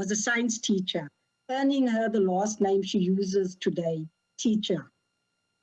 was a science teacher, earning her the last name she uses today, teacher.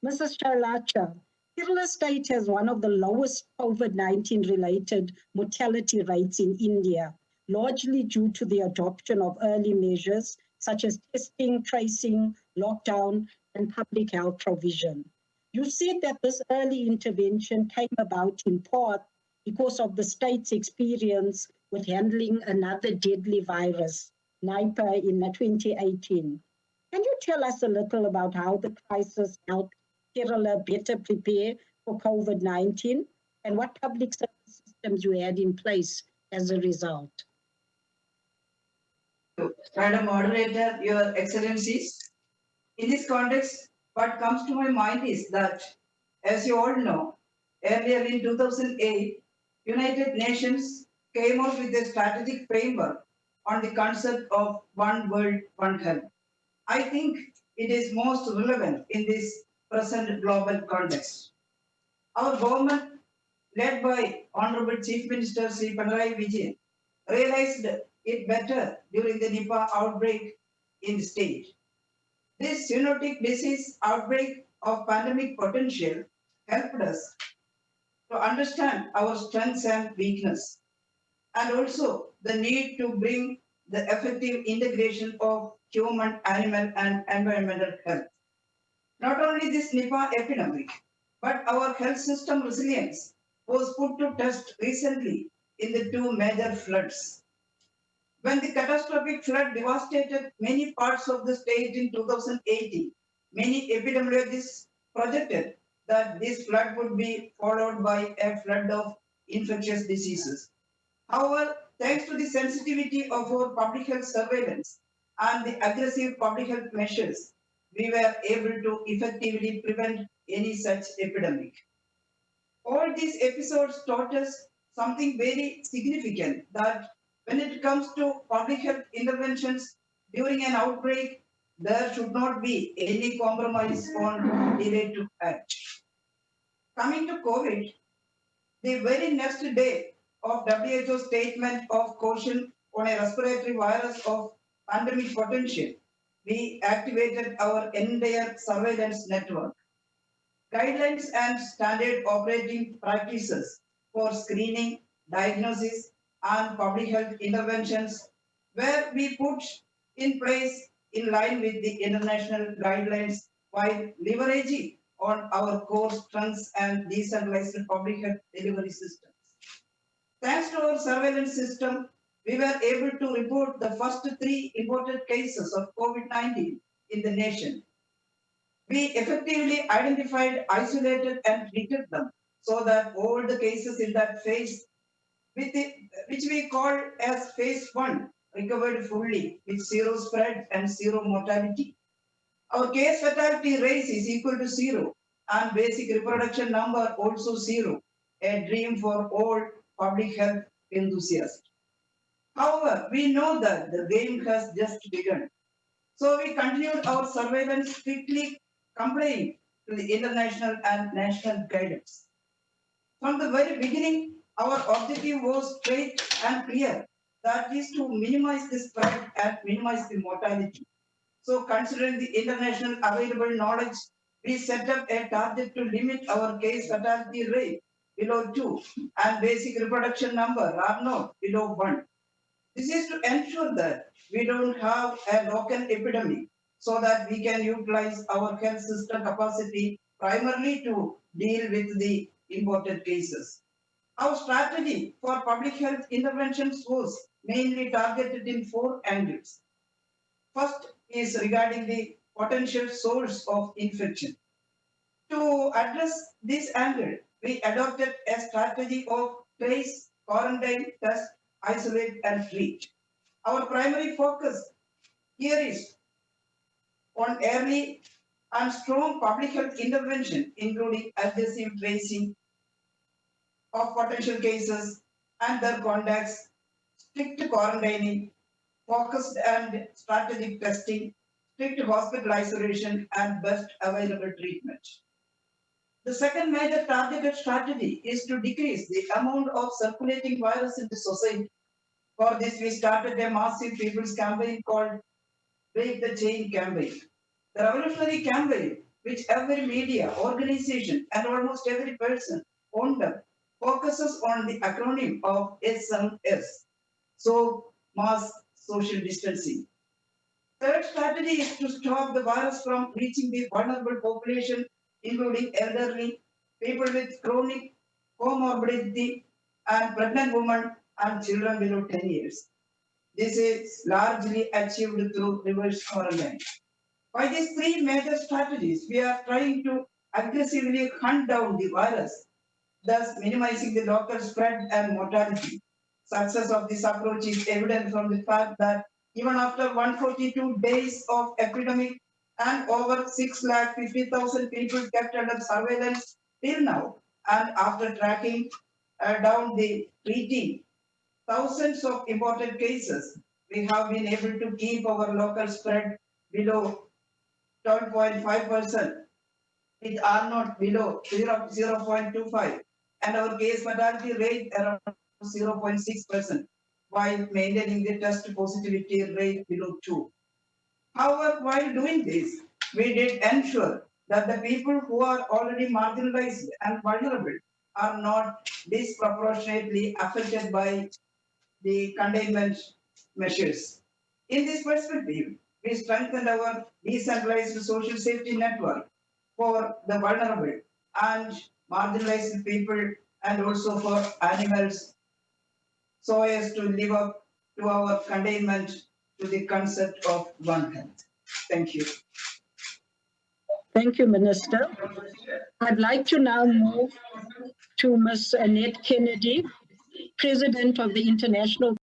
Mrs. Shalacha, Kerala state has one of the lowest COVID-19 related mortality rates in India, largely due to the adoption of early measures such as testing, tracing, lockdown, and public health provision. You said that this early intervention came about in part because of the state's experience with handling another deadly virus, Nipah, in 2018. Can you tell us a little about how the crisis helped Kerala better prepare for COVID-19 and what public service systems you had in place as a result? Madam Moderator, Your Excellencies, in this context, what comes to my mind is that, as you all know, earlier in 2008, United Nations came up with a strategic framework on the concept of One World, One Health. I think it is most relevant in this present global context. Our government, led by Honorable Chief Minister Sri Pinarayi Vijayan, realized it better during the Nipah outbreak in the state. This zoonotic disease outbreak of pandemic potential helped us to understand our strengths and weakness, and also the need to bring the effective integration of human, animal, and environmental health. Not only this Nipah epidemic, but our health system resilience was put to test recently in the two major floods. When the catastrophic flood devastated many parts of the state in 2018, many epidemiologists projected that this flood would be followed by a flood of infectious diseases. However, thanks to the sensitivity of our public health surveillance and the aggressive public health measures, we were able to effectively prevent any such epidemic. All these episodes taught us something very significant, that when it comes to public health interventions during an outbreak, there should not be any compromise on delay to act. Coming to COVID, the very next day of WHO statement of caution on a respiratory virus of pandemic potential, we activated our entire surveillance network. Guidelines and standard operating practices for screening, diagnosis, and public health interventions were we put in place in line with the international guidelines while leveraging on our core strengths and decentralized public health delivery systems. Thanks to our surveillance system, we were able to report the first three imported cases of COVID-19 in the nation. We effectively identified, isolated, and treated them so that all the cases in that phase, which we call as phase 1, recovered fully with zero spread and zero mortality. Our case fatality rate is equal to 0 and basic reproduction number also 0, a dream for all public health enthusiasts. However, we know that the game has just begun. So we continued our surveillance, strictly complying to the international and national guidance. From the very beginning, our objective was straight and clear, that is to minimize the spread and minimize the mortality. So considering the international available knowledge, we set up a target to limit our case fatality rate below 2 and basic reproduction number R0 below 1. This is to ensure that we don't have a local epidemic, so that we can utilize our health system capacity primarily to deal with the imported cases. Our strategy for public health interventions was mainly targeted in 4 angles. First is regarding the potential source of infection. To address this angle, we adopted a strategy of trace, quarantine, test, isolate, and treat. Our primary focus here is on early and strong public health intervention, including aggressive tracing of potential cases and their contacts, strict quarantining, focused and strategic testing, strict hospital isolation, and best available treatment. The second major targeted strategy is to decrease the amount of circulating virus in the society. For this, we started a massive people's campaign called Break the Chain Campaign. The revolutionary campaign, which every media, organization, and almost every person owned up, focuses on the acronym of SMS. So, mass social distancing. Third strategy is to stop the virus from reaching the vulnerable population, including elderly, people with chronic comorbidity, and pregnant women and children below 10 years. This is largely achieved through reverse quarantine. By these three major strategies, we are trying to aggressively hunt down the virus, thus minimizing the local spread and mortality. Success of this approach is evident from the fact that even after 142 days of epidemic and over 650,000 people kept under surveillance till now, and after tracking down the treating thousands of imported cases, we have been able to keep our local spread below 12.5%, with R naught below 0.25, and our case fatality rate around 0.6%, while maintaining the test positivity rate below 2. However, while doing this, we did ensure that the people who are already marginalized and vulnerable are not disproportionately affected by the containment measures. In this perspective, we strengthened our decentralized social safety network for the vulnerable and marginalized people and also for animals so as to live up to our containment to the concept of One Health. Thank you. Thank you, Minister. I'd like to now move to Ms. Annette Kennedy, President of the International